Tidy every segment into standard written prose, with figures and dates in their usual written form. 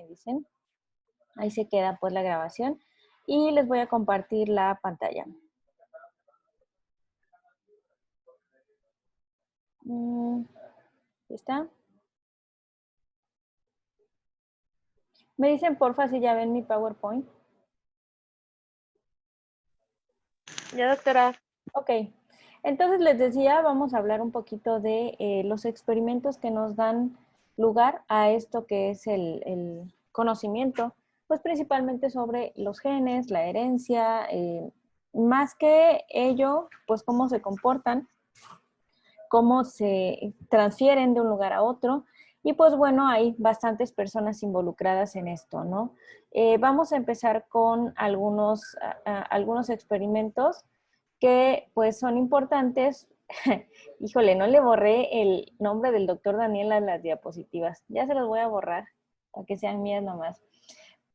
dicen. Ahí se queda pues la grabación y les voy a compartir la pantalla. ¿Está? Me dicen porfa si ya ven mi PowerPoint. Ya, doctora. Ok, entonces les decía, vamos a hablar un poquito de los experimentos que nos dan lugar a esto que es el conocimiento, pues principalmente sobre los genes, la herencia, más que ello, pues cómo se comportan, cómo se transfieren de un lugar a otro. Y pues bueno, hay bastantes personas involucradas en esto, ¿no? Vamos a empezar con algunos experimentos que pues son importantes. Híjole, no le borré el nombre del doctor Daniel a las diapositivas. Ya se los voy a borrar para que sean mías nomás.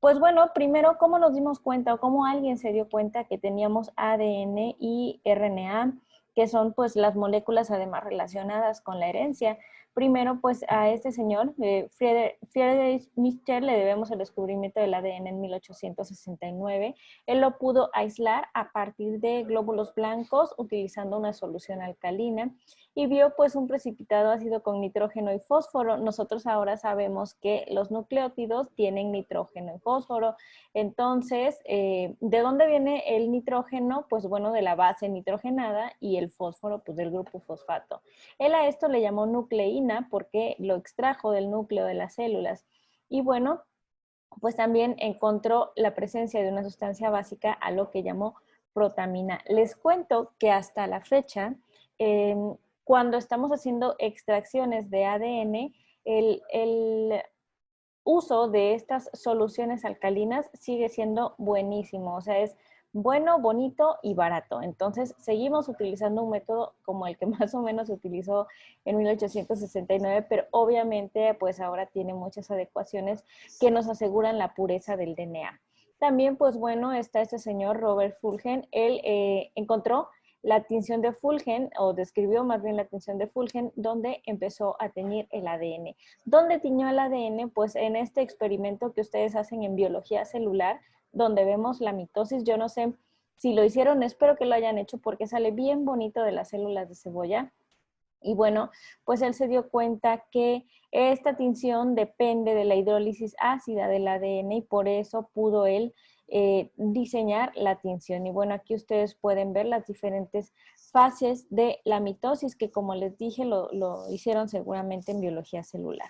Pues bueno, primero, ¿cómo nos dimos cuenta o cómo alguien se dio cuenta que teníamos ADN y RNA, que son pues las moléculas además relacionadas con la herencia? Primero, pues a este señor, Friedrich Michel, le debemos el descubrimiento del ADN en 1869. Él lo pudo aislar a partir de glóbulos blancos utilizando una solución alcalina y vio pues un precipitado ácido con nitrógeno y fósforo. Nosotros ahora sabemos que los nucleótidos tienen nitrógeno y fósforo. Entonces, ¿de dónde viene el nitrógeno? Pues bueno, de la base nitrogenada y el fósforo, pues del grupo fosfato. Él a esto le llamó nucleína porque lo extrajo del núcleo de las células. Y bueno, pues también encontró la presencia de una sustancia básica a lo que llamó protamina. Les cuento que hasta la fecha, cuando estamos haciendo extracciones de ADN, el uso de estas soluciones alcalinas sigue siendo buenísimo, o sea, es bueno, bonito y barato. Entonces, seguimos utilizando un método como el que más o menos se utilizó en 1869, pero obviamente pues ahora tiene muchas adecuaciones que nos aseguran la pureza del DNA. También, pues bueno, está este señor Robert Fulgen. Él encontró la tinción de Fulgen, o describió más bien la tinción de Fulgen, donde empezó a teñir el ADN. ¿Dónde tiñó el ADN? Pues en este experimento que ustedes hacen en biología celular, donde vemos la mitosis. Yo no sé si lo hicieron, espero que lo hayan hecho porque sale bien bonito de las células de cebolla. Y bueno, pues él se dio cuenta que esta tinción depende de la hidrólisis ácida del ADN y por eso pudo él diseñar la tinción. Y bueno, aquí ustedes pueden ver las diferentes fases de la mitosis que, como les dije, lo hicieron seguramente en biología celular.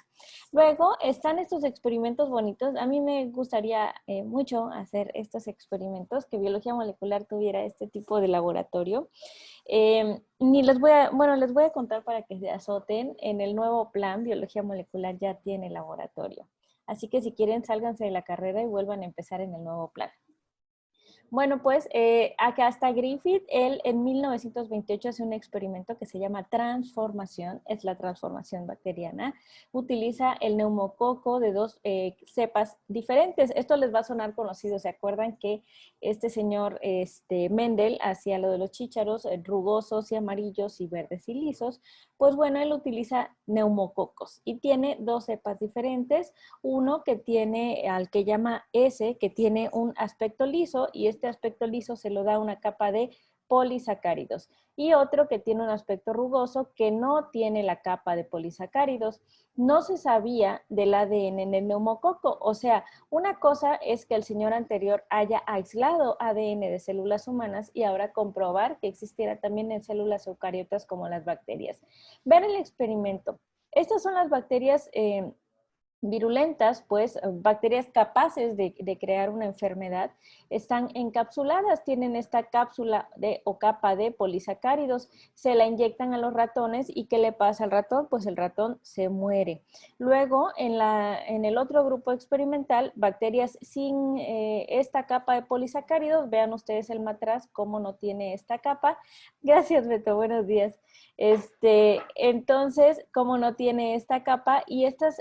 Luego están estos experimentos bonitos. A mí me gustaría mucho hacer estos experimentos, que biología molecular tuviera este tipo de laboratorio. Ni les voy a, bueno, les voy a contar para que se azoten. En el nuevo plan, biología molecular ya tiene laboratorio. Así que si quieren, sálganse de la carrera y vuelvan a empezar en el nuevo plan. Bueno, pues acá está Griffith. Él en 1928 hace un experimento que se llama transformación, es la transformación bacteriana. Utiliza el neumococo de dos cepas diferentes. Esto les va a sonar conocido. ¿Se acuerdan que este señor Mendel hacía lo de los chícharos rugosos y amarillos y verdes y lisos? Pues bueno, él utiliza neumococos y tiene dos cepas diferentes. Uno que tiene al que llama S, que tiene un aspecto liso y este aspecto liso se lo da una capa de polisacáridos y otro que tiene un aspecto rugoso que no tiene la capa de polisacáridos. No se sabía del ADN en el neumococo, o sea, una cosa es que el señor anterior haya aislado ADN de células humanas y ahora comprobar que existiera también en células eucariotas como las bacterias. Ver el experimento. Estas son las bacterias virulentas, pues bacterias capaces de crear una enfermedad, están encapsuladas, tienen esta cápsula o capa de polisacáridos, se la inyectan a los ratones y ¿qué le pasa al ratón? Pues el ratón se muere. Luego, en el otro grupo experimental, bacterias sin esta capa de polisacáridos, vean ustedes el matraz, cómo no tiene esta capa. Gracias, Beto, buenos días. Entonces, como no tiene esta capa y esta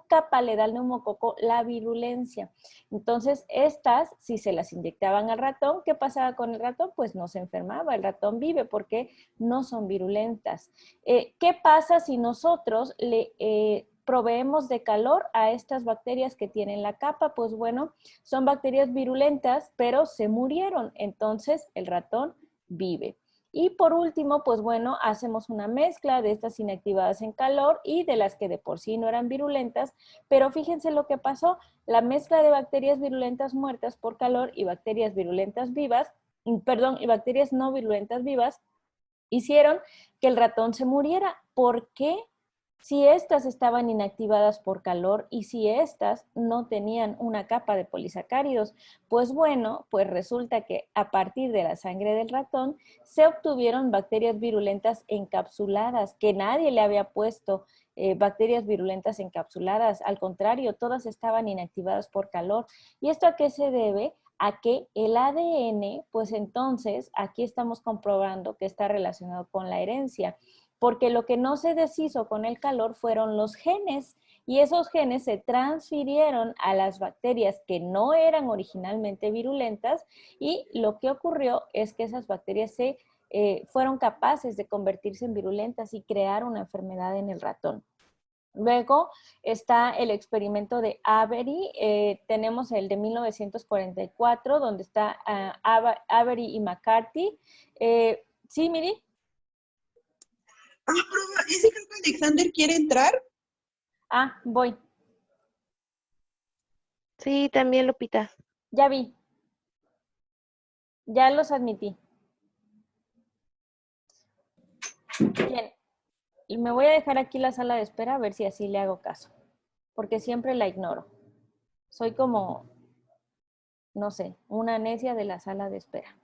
capa le da al neumococo la virulencia. Entonces, estas, si se las inyectaban al ratón, ¿qué pasaba con el ratón? Pues no se enfermaba, el ratón vive porque no son virulentas. ¿Qué pasa si nosotros le proveemos de calor a estas bacterias que tienen la capa? Pues bueno, son bacterias virulentas, pero se murieron, entonces el ratón vive. Y por último, pues bueno, hacemos una mezcla de estas inactivadas en calor y de las que de por sí no eran virulentas, pero fíjense lo que pasó, la mezcla de bacterias virulentas muertas por calor y bacterias virulentas vivas, y bacterias no virulentas vivas, hicieron que el ratón se muriera. ¿Por qué? Si estas estaban inactivadas por calor y si estas no tenían una capa de polisacáridos, pues bueno, pues resulta que a partir de la sangre del ratón se obtuvieron bacterias virulentas encapsuladas, que nadie le había puesto bacterias virulentas encapsuladas, al contrario, todas estaban inactivadas por calor. ¿Y esto a qué se debe? A que el ADN, pues entonces aquí estamos comprobando que está relacionado con la herencia, porque lo que no se deshizo con el calor fueron los genes y esos genes se transfirieron a las bacterias que no eran originalmente virulentas y lo que ocurrió es que esas bacterias fueron capaces de convertirse en virulentas y crear una enfermedad en el ratón. Luego está el experimento de Avery, tenemos el de 1944, donde está Avery y McCarthy. ¿Sí, Miri? Profe, ese creo que Alexander quiere entrar. Voy. Sí, también Lupita. Ya vi. Ya los admití. Bien. Y me voy a dejar aquí la sala de espera a ver si así le hago caso. Porque siempre la ignoro. Soy como, no sé, una necia de la sala de espera.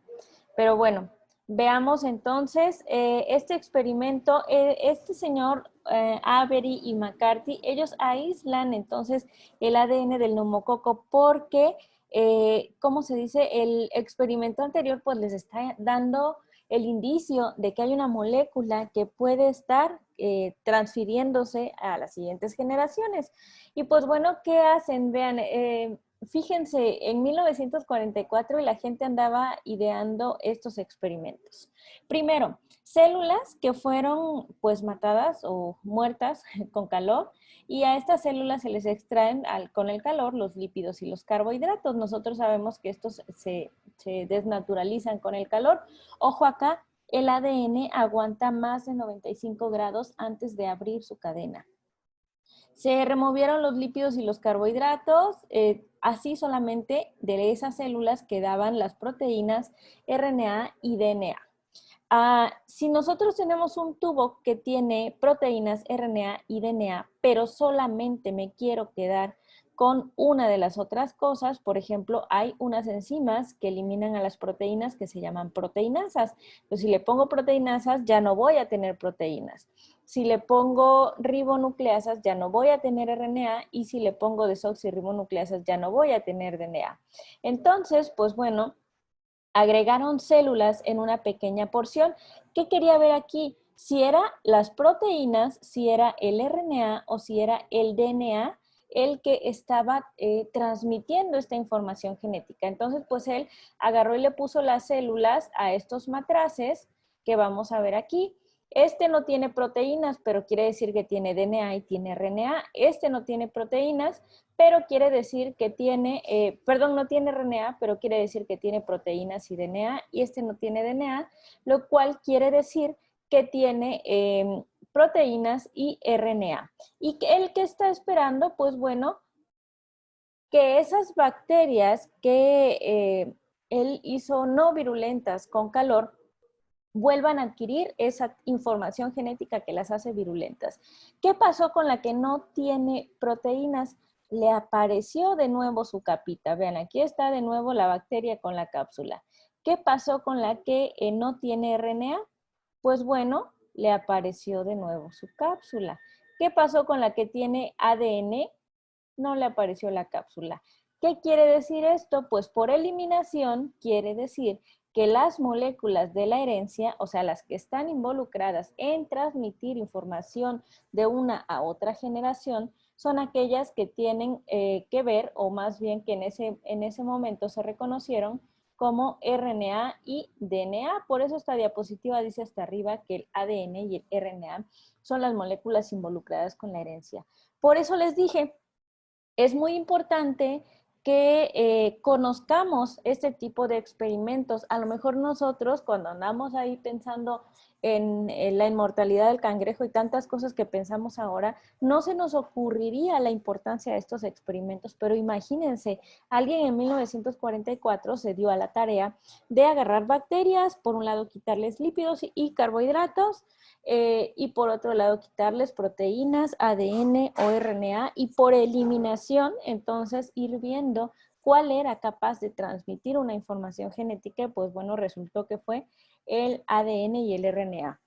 Pero bueno, veamos entonces este experimento. Este señor Avery y McCarthy, ellos aíslan entonces el ADN del neumococo porque, ¿cómo se dice? El experimento anterior pues les está dando el indicio de que hay una molécula que puede estar transfiriéndose a las siguientes generaciones. Y pues bueno, ¿qué hacen? Vean, fíjense, en 1944 la gente andaba ideando estos experimentos. Primero, células que fueron pues matadas o muertas con calor y a estas células se les extraen con el calor los lípidos y los carbohidratos. Nosotros sabemos que estos se desnaturalizan con el calor. Ojo acá, el ADN aguanta más de 95 grados antes de abrir su cadena. Se removieron los lípidos y los carbohidratos, así solamente de esas células quedaban las proteínas RNA y DNA. Si nosotros tenemos un tubo que tiene proteínas RNA y DNA, pero solamente me quiero quedar con una de las otras cosas, por ejemplo, hay unas enzimas que eliminan a las proteínas que se llaman proteinasas. Pues si le pongo proteinasas, ya no voy a tener proteínas. Si le pongo ribonucleasas, ya no voy a tener RNA, y si le pongo desoxirribonucleasas, ya no voy a tener DNA. Entonces, pues bueno, agregaron células en una pequeña porción. ¿Qué quería ver aquí? Si era las proteínas, si era el RNA o si era el DNA el que estaba transmitiendo esta información genética. Entonces, pues él agarró y le puso las células a estos matraces que vamos a ver aquí. Este no tiene proteínas, pero quiere decir que tiene DNA y tiene RNA. Este no tiene proteínas, pero quiere decir que tiene, no tiene RNA, pero quiere decir que tiene proteínas y DNA, y este no tiene DNA, lo cual quiere decir que tiene proteínas y RNA. Y el que está esperando, pues bueno, que esas bacterias que él hizo no virulentas con calor, vuelvan a adquirir esa información genética que las hace virulentas. ¿Qué pasó con la que no tiene proteínas? Le apareció de nuevo su capita. Vean, aquí está de nuevo la bacteria con la cápsula. ¿Qué pasó con la que no tiene RNA? Pues bueno, le apareció de nuevo su cápsula. ¿Qué pasó con la que tiene ADN? No le apareció la cápsula. ¿Qué quiere decir esto? Pues por eliminación quiere decir que las moléculas de la herencia, o sea, las que están involucradas en transmitir información de una a otra generación, son aquellas que tienen que ver, o más bien que en ese momento se reconocieron como RNA y DNA. Por eso esta diapositiva dice hasta arriba que el ADN y el RNA son las moléculas involucradas con la herencia. Por eso les dije, es muy importante que conozcamos este tipo de experimentos. A lo mejor nosotros, cuando andamos ahí pensando en la inmortalidad del cangrejo y tantas cosas que pensamos ahora, no se nos ocurriría la importancia de estos experimentos, pero imagínense, alguien en 1944 se dio a la tarea de agarrar bacterias, por un lado quitarles lípidos y carbohidratos, y por otro lado quitarles proteínas, ADN o RNA, y por eliminación entonces ir viendo cuál era capaz de transmitir una información genética. Pues bueno, resultó que fue el ADN y el RNA.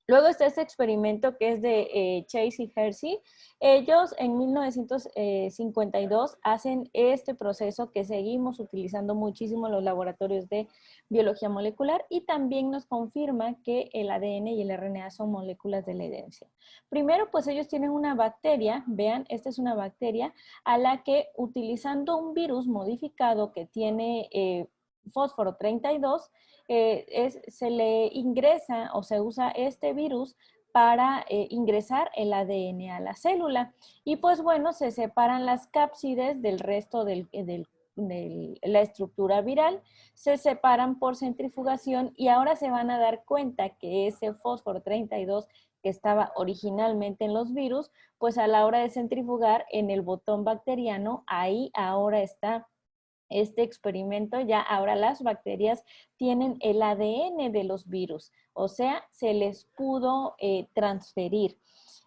Luego está este experimento que es de Chase y Hershey. Ellos en 1952 hacen este proceso que seguimos utilizando muchísimo en los laboratorios de biología molecular, y también nos confirma que el ADN y el RNA son moléculas de la herencia. Primero, pues ellos tienen una bacteria, vean, esta es una bacteria a la que, utilizando un virus modificado que tiene fósforo 32, se le ingresa o se usa este virus para ingresar el ADN a la célula. Y pues bueno, se separan las cápsides del resto de la estructura viral, se separan por centrifugación, y ahora se van a dar cuenta que ese fósforo 32 que estaba originalmente en los virus, pues a la hora de centrifugar en el botón bacteriano, ahí ahora está este experimento. Ya ahora las bacterias tienen el ADN de los virus, o sea, se les pudo transferir.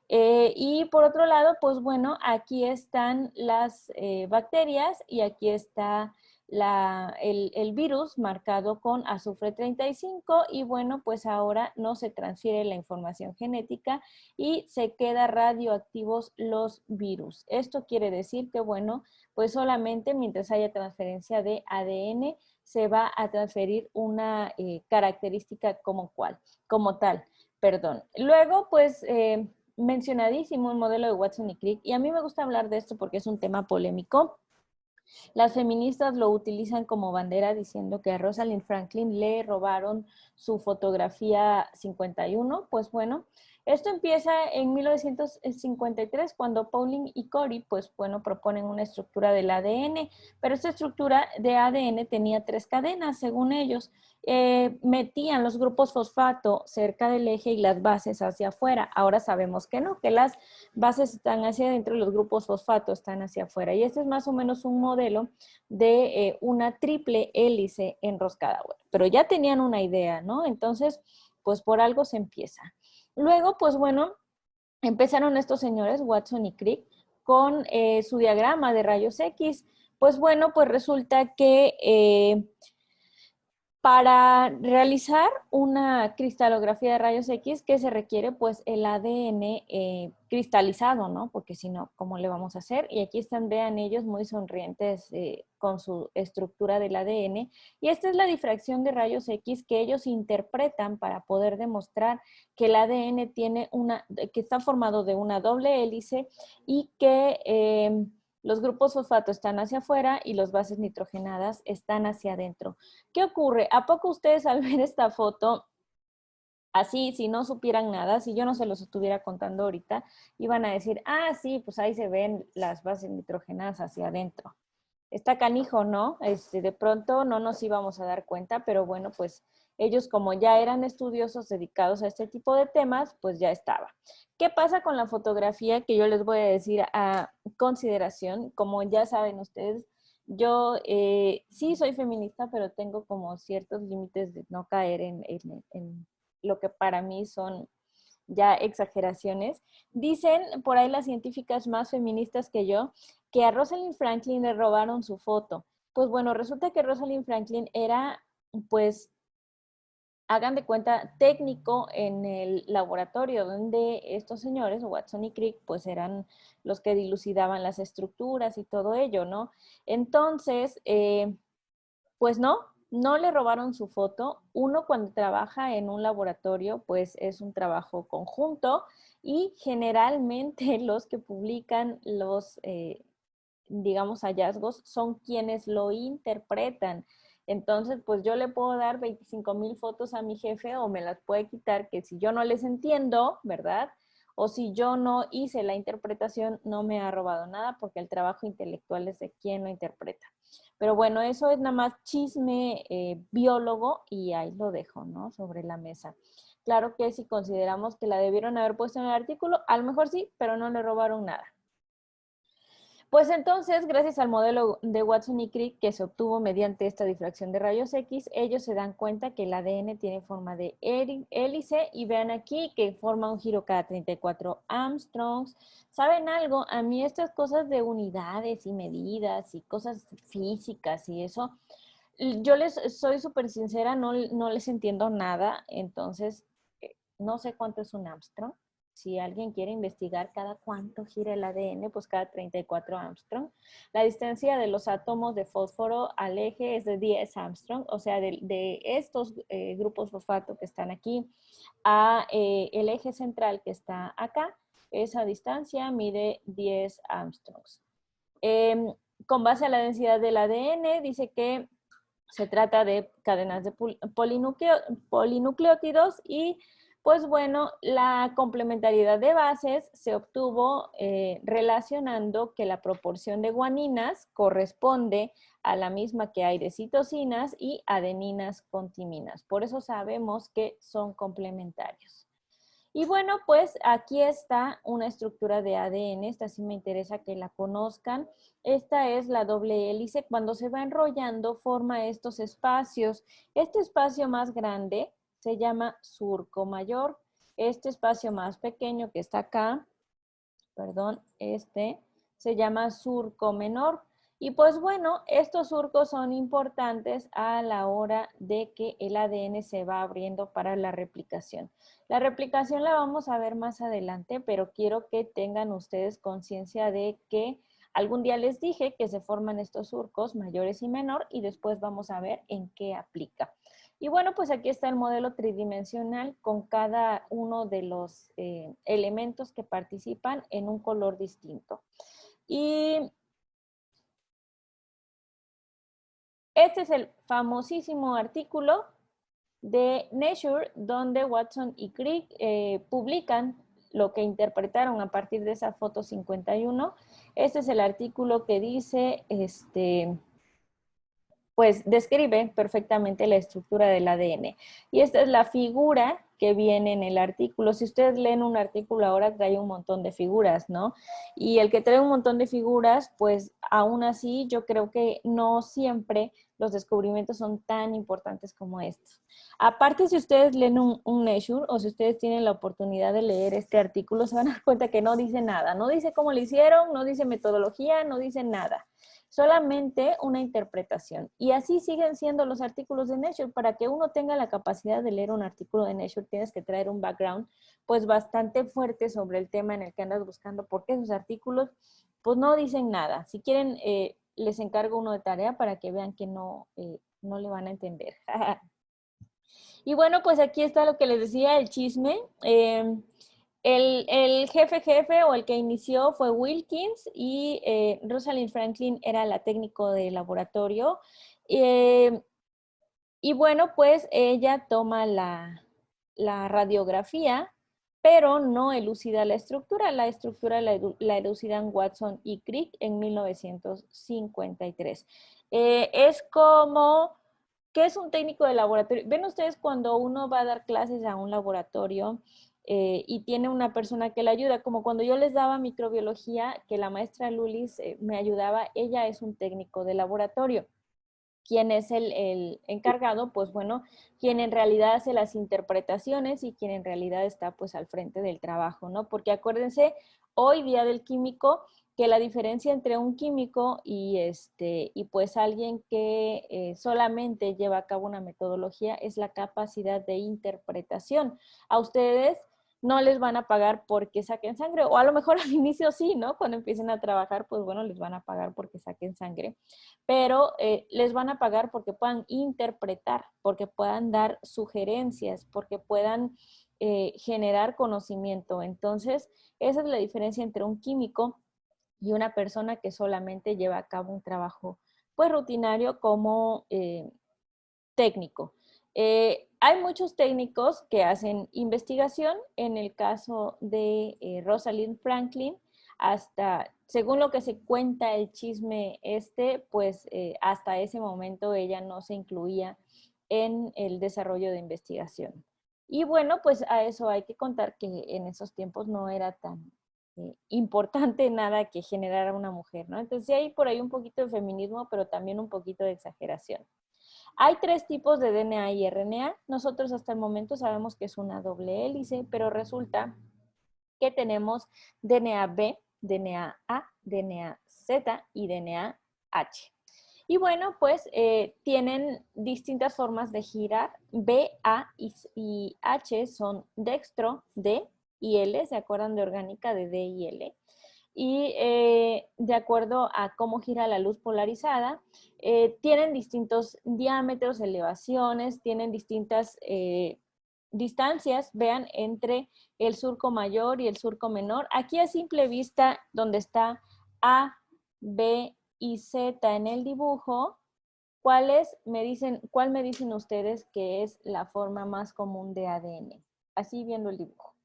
Y por otro lado, pues bueno, aquí están las bacterias y aquí está el virus marcado con azufre 35, y bueno, pues ahora no se transfiere la información genética y se quedan radioactivos los virus. Esto quiere decir que, bueno, pues solamente mientras haya transferencia de ADN se va a transferir una característica como tal, perdón. Luego, pues mencionadísimo el modelo de Watson y Crick, y a mí me gusta hablar de esto porque es un tema polémico. Las feministas lo utilizan como bandera diciendo que a Rosalind Franklin le robaron su fotografía 51. Pues bueno, esto empieza en 1953 cuando Pauling y Corey, pues bueno, proponen una estructura del ADN, pero esta estructura de ADN tenía 3 cadenas, según ellos. Metían los grupos fosfato cerca del eje y las bases hacia afuera. Ahora sabemos que no, que las bases están hacia adentro y los grupos fosfato están hacia afuera. Y este es más o menos un modelo de una triple hélice enroscada. Bueno, pero ya tenían una idea, ¿no? Entonces, pues por algo se empieza. Luego, pues bueno, empezaron estos señores, Watson y Crick, con su diagrama de rayos X. Pues bueno, pues resulta que para realizar una cristalografía de rayos X, ¿qué se requiere? Pues el ADN cristalizado, ¿no? Porque si no, ¿cómo le vamos a hacer? Y aquí están, vean ellos muy sonrientes con su estructura del ADN. Y esta es la difracción de rayos X que ellos interpretan para poder demostrar que el ADN que está formado de una doble hélice y que los grupos fosfato están hacia afuera y las bases nitrogenadas están hacia adentro. ¿Qué ocurre? ¿A poco ustedes al ver esta foto, así, si no supieran nada, si yo no se los estuviera contando ahorita, iban a decir, ah, sí, pues ahí se ven las bases nitrogenadas hacia adentro? Está canijo, ¿no? De pronto no nos íbamos a dar cuenta, pero bueno, pues ellos, como ya eran estudiosos dedicados a este tipo de temas, pues ya estaba. ¿Qué pasa con la fotografía? Que yo les voy a decir a consideración. Como ya saben ustedes, yo sí soy feminista, pero tengo como ciertos límites de no caer en lo que para mí son ya exageraciones. Dicen por ahí las científicas más feministas que yo que a Rosalind Franklin le robaron su foto. Pues bueno, resulta que Rosalind Franklin era, pues, hagan de cuenta, técnico en el laboratorio donde estos señores, Watson y Crick, pues eran los que dilucidaban las estructuras y todo ello, ¿no? Entonces, pues no le robaron su foto. Uno, cuando trabaja en un laboratorio, pues es un trabajo conjunto, y generalmente los que publican los, digamos, hallazgos son quienes lo interpretan. Entonces, pues yo le puedo dar 25,000 fotos a mi jefe o me las puede quitar, que si yo no les entiendo, ¿verdad? o si yo no hice la interpretación, no me ha robado nada porque el trabajo intelectual es de quien lo interpreta. Pero bueno, eso es nada más chisme biólogo y ahí lo dejo, ¿no? Sobre la mesa. Claro que si consideramos que la debieron haber puesto en el artículo, a lo mejor sí, pero no le robaron nada. Pues entonces, gracias al modelo de Watson y Crick que se obtuvo mediante esta difracción de rayos X, ellos se dan cuenta que el ADN tiene forma de hélice y vean aquí que forma un giro cada 34 Armstrongs. ¿Saben algo? A mí estas cosas de unidades y medidas y cosas físicas y eso, yo les soy súper sincera, no les entiendo nada, entonces no sé cuánto es un Armstrong. Si alguien quiere investigar cada cuánto gira el ADN, pues cada 34 Armstrong. La distancia de los átomos de fósforo al eje es de 10 Armstrong, o sea, de estos grupos fosfato que están aquí a el eje central que está acá, esa distancia mide 10 Armstrongs. Con base a la densidad del ADN, dice que se trata de cadenas de polinucleótidos y pues bueno, la complementariedad de bases se obtuvo relacionando que la proporción de guaninas corresponde a la misma que hay de citosinas y adeninas con timinas. Por eso sabemos que son complementarios. Y bueno, pues aquí está una estructura de ADN, esta sí me interesa que la conozcan. Esta es la doble hélice, cuando se va enrollando forma estos espacios. Este espacio más grande se llama surco mayor. Este espacio más pequeño que está acá, perdón, este se llama surco menor. Y pues bueno, estos surcos son importantes a la hora de que el ADN se va abriendo para la replicación. La replicación la vamos a ver más adelante, pero quiero que tengan ustedes conciencia de que algún día les dije que se forman estos surcos mayores y menor y después vamos a ver en qué aplica. Y bueno, pues aquí está el modelo tridimensional con cada uno de los elementos que participan en un color distinto. Y este es el famosísimo artículo de Nature, donde Watson y Crick publican lo que interpretaron a partir de esa foto 51. Este es el artículo que dice, pues describe perfectamente la estructura del ADN. Y esta es la figura que viene en el artículo. Si ustedes leen un artículo ahora, trae un montón de figuras, ¿no? Y el que trae un montón de figuras, pues aún así yo creo que no siempre los descubrimientos son tan importantes como estos. Aparte, si ustedes leen un Nature o si ustedes tienen la oportunidad de leer este artículo, se van a dar cuenta que no dice nada. No dice cómo lo hicieron, no dice metodología, no dice nada. Solamente una interpretación. Y así siguen siendo los artículos de Nature. Para que uno tenga la capacidad de leer un artículo de Nature, tienes que traer un background pues bastante fuerte sobre el tema en el que andas buscando, porque esos artículos pues no dicen nada. Si quieren, les encargo uno de tarea para que vean que no le van a entender. Y bueno, pues aquí está lo que les decía, el chisme. El jefe o el que inició fue Wilkins y Rosalind Franklin era la técnico de laboratorio. Y bueno, pues ella toma la radiografía, pero no elucida la estructura. La estructura la elucidan Watson y Crick en 1953. Es como, ¿qué es un técnico de laboratorio? Ven ustedes cuando uno va a dar clases a un laboratorio y tiene una persona que le ayuda, como cuando yo les daba microbiología, que la maestra Lulis me ayudaba, ella es un técnico de laboratorio. ¿Quién es el encargado? Pues bueno, quien en realidad hace las interpretaciones y quien en realidad está pues al frente del trabajo, ¿no? Porque acuérdense, hoy día del químico, que la diferencia entre un químico y pues alguien que solamente lleva a cabo una metodología es la capacidad de interpretación. A ustedes no les van a pagar porque saquen sangre, o a lo mejor al inicio sí, ¿no? Cuando empiecen a trabajar, pues bueno, les van a pagar porque saquen sangre, pero les van a pagar porque puedan interpretar, porque puedan dar sugerencias, porque puedan generar conocimiento. Entonces, esa es la diferencia entre un químico y una persona que solamente lleva a cabo un trabajo pues rutinario como técnico. Hay muchos técnicos que hacen investigación. En el caso de Rosalind Franklin, hasta, según lo que se cuenta el chisme pues hasta ese momento ella no se incluía en el desarrollo de investigación. Y bueno, pues a eso hay que contar que en esos tiempos no era tan importante nada que generara una mujer, ¿no? Entonces sí hay por ahí un poquito de feminismo, pero también un poquito de exageración. Hay 3 tipos de DNA y RNA. Nosotros hasta el momento sabemos que es una doble hélice, pero resulta que tenemos DNA B, DNA A, DNA Z y DNA H. Y bueno, pues tienen distintas formas de girar. B, A y H son dextro, D y L, ¿se acuerdan de orgánica de D y L? Y de acuerdo a cómo gira la luz polarizada, tienen distintos diámetros, elevaciones, tienen distintas distancias, vean, entre el surco mayor y el surco menor. Aquí a simple vista, donde está A, B y Z en el dibujo, ¿cuál me dicen ustedes que es la forma más común de ADN? Así viendo el dibujo.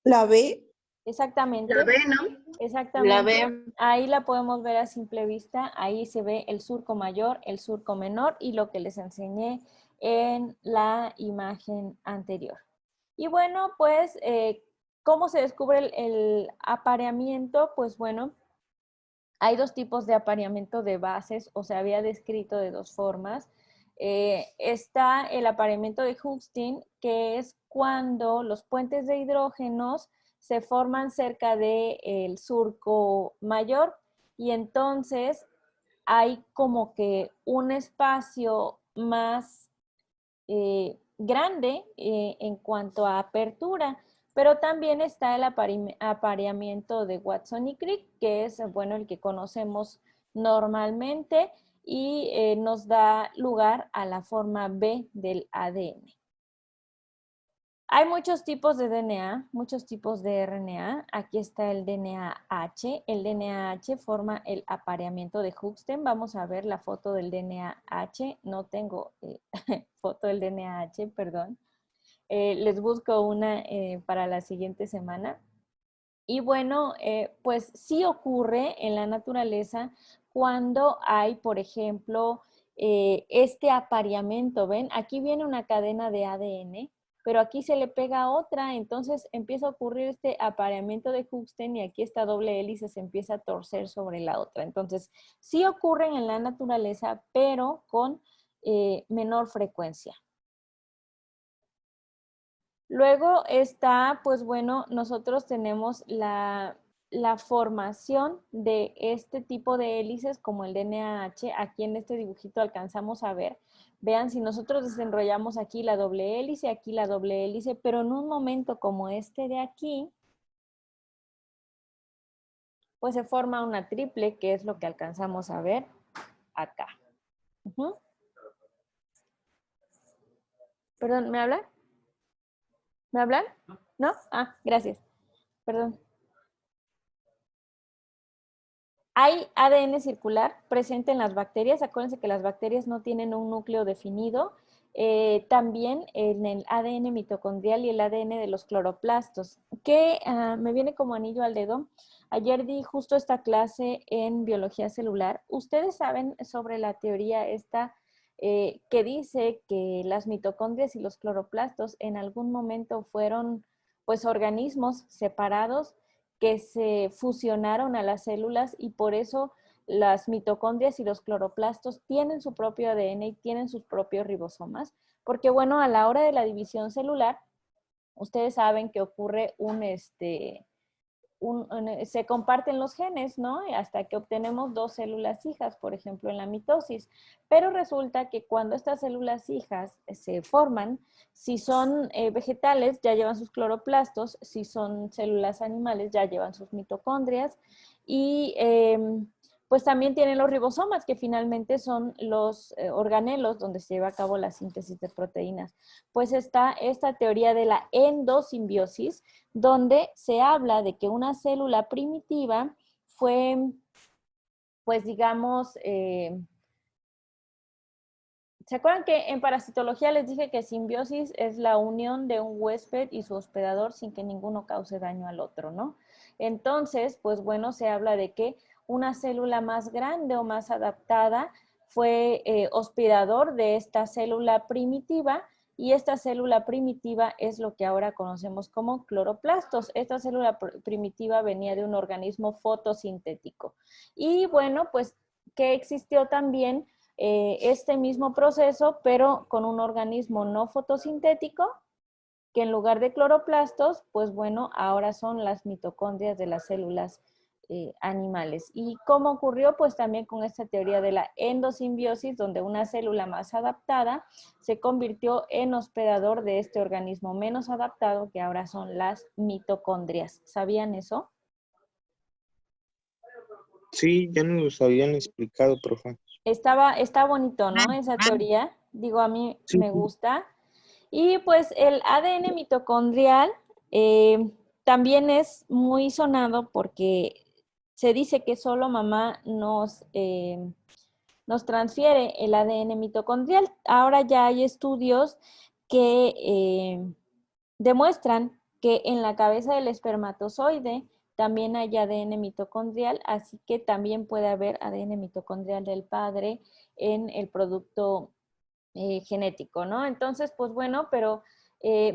La B. Exactamente. La B, ¿no? Exactamente. La B. Ahí la podemos ver a simple vista. Ahí se ve el surco mayor, el surco menor y lo que les enseñé en la imagen anterior. Y bueno, pues, ¿cómo se descubre el apareamiento? Pues bueno, hay 2 tipos de apareamiento de bases, o se había descrito de 2 formas. Está el apareamiento de Hoogsteen, que es cuando los puentes de hidrógenos se forman cerca del surco mayor y entonces hay como que un espacio más grande en cuanto a apertura, pero también está el apareamiento de Watson y Crick, que es, bueno, el que conocemos normalmente y nos da lugar a la forma B del ADN. Hay muchos tipos de DNA, muchos tipos de RNA. Aquí está el DNA-H. El DNA-H forma el apareamiento de Hoogsteen. Vamos a ver la foto del DNA-H. No tengo foto del DNA-H, perdón. Les busco una para la siguiente semana. Y bueno, pues sí ocurre en la naturaleza cuando hay, por ejemplo, este apareamiento. ¿Ven? Aquí viene una cadena de ADN, pero aquí se le pega otra, entonces empieza a ocurrir este apareamiento de Hoogsteen y aquí esta doble hélice se empieza a torcer sobre la otra. Entonces, sí ocurren en la naturaleza, pero con menor frecuencia. Luego está, pues bueno, nosotros tenemos la formación de este tipo de hélices como el DNA-H. Aquí en este dibujito alcanzamos a ver. Vean, si nosotros desenrollamos aquí la doble hélice, pero en un momento como este de aquí, pues se forma una triple, que es lo que alcanzamos a ver acá. Perdón, ¿me hablan? ¿Me hablan? ¿No? Ah, gracias. Perdón. Hay ADN circular presente en las bacterias. Acuérdense que las bacterias no tienen un núcleo definido. También en el ADN mitocondrial y el ADN de los cloroplastos, que me viene como anillo al dedo. Ayer di justo esta clase en biología celular. Ustedes saben sobre la teoría esta que dice que las mitocondrias y los cloroplastos en algún momento fueron pues organismos separados que se fusionaron a las células y por eso las mitocondrias y los cloroplastos tienen su propio ADN y tienen sus propios ribosomas, porque bueno, a la hora de la división celular, ustedes saben que ocurre se comparten los genes, ¿no? Hasta que obtenemos 2 células hijas, por ejemplo, en la mitosis. Pero resulta que cuando estas células hijas se forman, si son vegetales, ya llevan sus cloroplastos, si son células animales, ya llevan sus mitocondrias y pues también tienen los ribosomas, que finalmente son los organelos donde se lleva a cabo la síntesis de proteínas. Pues está esta teoría de la endosimbiosis, donde se habla de que una célula primitiva fue, pues digamos, ¿Se acuerdan que en parasitología les dije que simbiosis es la unión de un huésped y su hospedador sin que ninguno cause daño al otro, ¿no? Entonces, pues bueno, se habla de que una célula más grande o más adaptada fue hospedador de esta célula primitiva y esta célula primitiva es lo que ahora conocemos como cloroplastos. Esta célula primitiva venía de un organismo fotosintético. Y bueno, pues que existió también este mismo proceso, pero con un organismo no fotosintético, que en lugar de cloroplastos, pues bueno, ahora son las mitocondrias de las células animales. ¿Y cómo ocurrió? Pues también con esta teoría de la endosimbiosis, donde una célula más adaptada se convirtió en hospedador de este organismo menos adaptado, que ahora son las mitocondrias. ¿Sabían eso? Sí, ya nos los habían explicado, profe. Está bonito, ¿no? Esa teoría. Digo, a mí Sí, me gusta. Y pues el ADN mitocondrial también es muy sonado porque se dice que solo mamá nos transfiere el ADN mitocondrial. Ahora ya hay estudios que demuestran que en la cabeza del espermatozoide también hay ADN mitocondrial, así que también puede haber ADN mitocondrial del padre en el producto genético, ¿no? Entonces, pues bueno, pero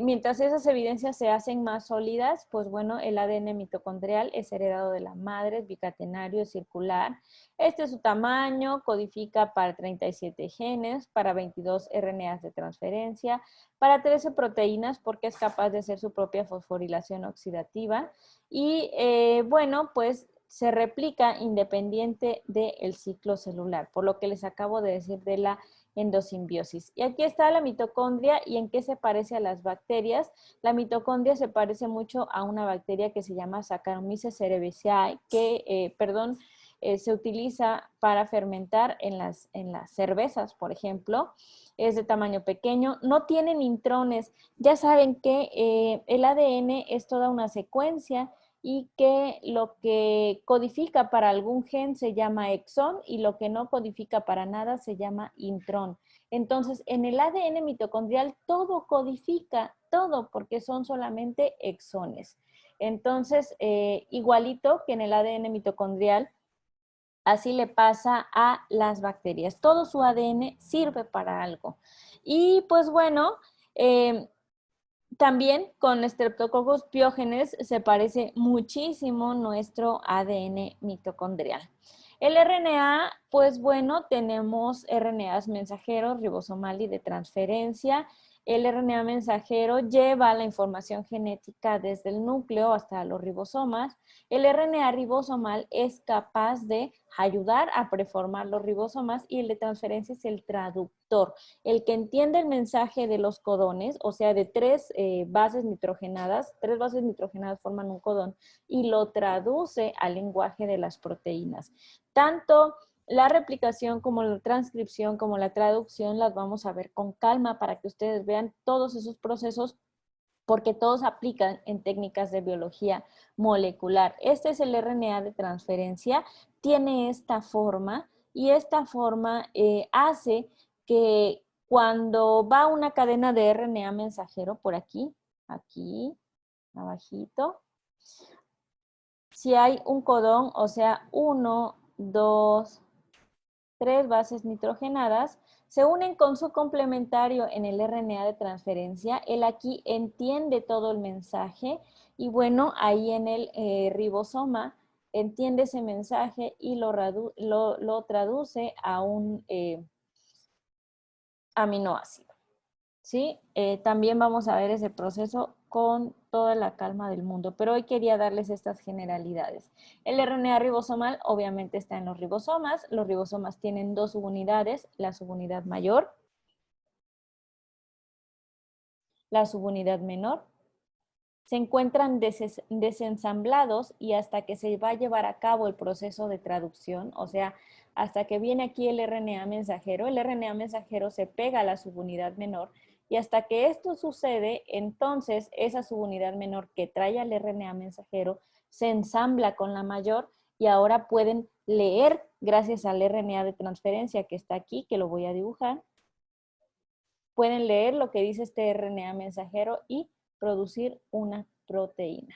mientras esas evidencias se hacen más sólidas, pues bueno, el ADN mitocondrial es heredado de la madre, es bicatenario, es circular. Este es su tamaño, codifica para 37 genes, para 22 RNAs de transferencia, para 13 proteínas porque es capaz de hacer su propia fosforilación oxidativa y bueno, pues se replica independiente del ciclo celular, por lo que les acabo de decir de la endosimbiosis. Y aquí está la mitocondria y en qué se parece a las bacterias. La mitocondria se parece mucho a una bacteria que se llama Saccharomyces cerevisiae, que, se utiliza para fermentar en las cervezas, por ejemplo. Es de tamaño pequeño, no tienen intrones. Ya saben que el ADN es toda una secuencia y que lo que codifica para algún gen se llama exón y lo que no codifica para nada se llama intrón. Entonces, en el ADN mitocondrial todo codifica, todo, porque son solamente exones. Entonces, igualito que en el ADN mitocondrial, así le pasa a las bacterias. Todo su ADN sirve para algo. Y pues bueno, también con Streptococcus pyogenes se parece muchísimo nuestro ADN mitocondrial. El RNA, pues bueno, tenemos RNAs mensajeros, ribosomal y de transferencia. El RNA mensajero lleva la información genética desde el núcleo hasta los ribosomas. El RNA ribosomal es capaz de ayudar a preformar los ribosomas y el de transferencia es el traductor, el que entiende el mensaje de los codones, o sea, de tres bases nitrogenadas forman un codón y lo traduce al lenguaje de las proteínas. Tanto la replicación como la transcripción como la traducción las vamos a ver con calma para que ustedes vean todos esos procesos porque todos aplican en técnicas de biología molecular. Este es el RNA de transferencia, tiene esta forma y esta forma hace que cuando va una cadena de RNA mensajero por aquí, abajito, si hay un codón, o sea, 1, 2, 3 bases nitrogenadas, se unen con su complementario en el RNA de transferencia. Él aquí entiende todo el mensaje y bueno, ahí en el ribosoma entiende ese mensaje y lo traduce a un aminoácido. ¿Sí? También vamos a ver ese proceso con toda la calma del mundo, pero hoy quería darles estas generalidades. El RNA ribosomal obviamente está en los ribosomas tienen dos subunidades, la subunidad mayor, la subunidad menor, se encuentran desensamblados y hasta que se va a llevar a cabo el proceso de traducción, o sea, hasta que viene aquí el RNA mensajero se pega a la subunidad menor y hasta que esto sucede, entonces esa subunidad menor que trae al RNA mensajero se ensambla con la mayor y ahora pueden leer gracias al RNA de transferencia que está aquí, que lo voy a dibujar. pueden leer lo que dice este RNA mensajero y producir una proteína.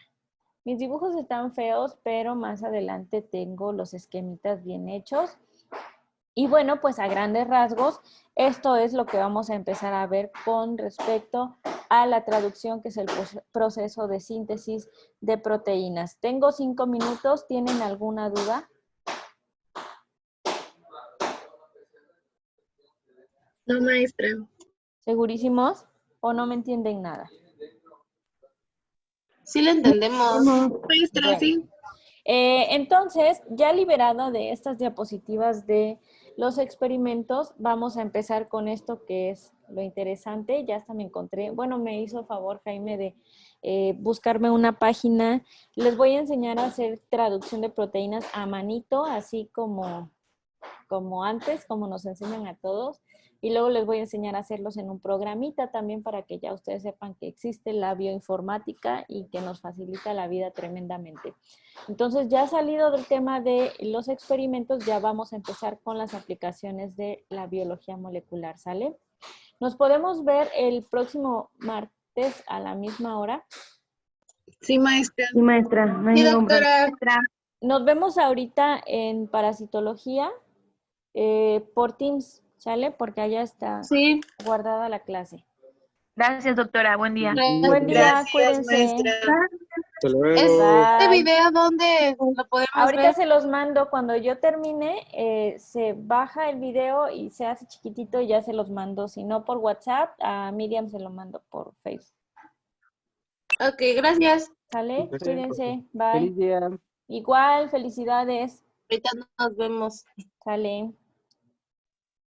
Mis dibujos están feos, pero más adelante tengo los esquemitas bien hechos. Y bueno, pues a grandes rasgos, esto es lo que vamos a empezar a ver con respecto a la traducción, que es el proceso de síntesis de proteínas. Tengo 5 minutos. ¿Tienen alguna duda? No, maestra. ¿Segurísimos? ¿O no me entienden nada? Sí le entendemos. Maestra, Bueno. sí. Entonces, ya liberado de estas diapositivas de los experimentos, vamos a empezar con esto que es lo interesante. Ya hasta me encontré, bueno, me hizo favor Jaime de buscarme una página. Les voy a enseñar a hacer traducción de proteínas a manito, así como antes, como nos enseñan a todos. Y luego les voy a enseñar a hacerlos en un programita también para que ya ustedes sepan que existe la bioinformática y que nos facilita la vida tremendamente. Entonces, ya salido del tema de los experimentos, ya vamos a empezar con las aplicaciones de la biología molecular, ¿sale? Nos podemos ver el próximo martes a la misma hora. Sí, maestra. Sí, maestra. No hay Sí, ningún doctora. Nos vemos ahorita en parasitología por Teams, ¿sale? Porque allá está Sí. guardada la clase. Gracias, doctora. Buen día. Buen día, Gracias, cuídense. maestra. Hasta luego. Este Bye. video, ¿dónde lo podemos Ahorita ver? se los mando. Cuando yo termine, se baja el video y se hace chiquitito y ya se los mando. Si no por WhatsApp, a Miriam se lo mando por Facebook. Ok, gracias. ¿Sale? Gracias, Cuídense. Bye. Feliz día. Igual, felicidades. Ahorita nos vemos. Sale.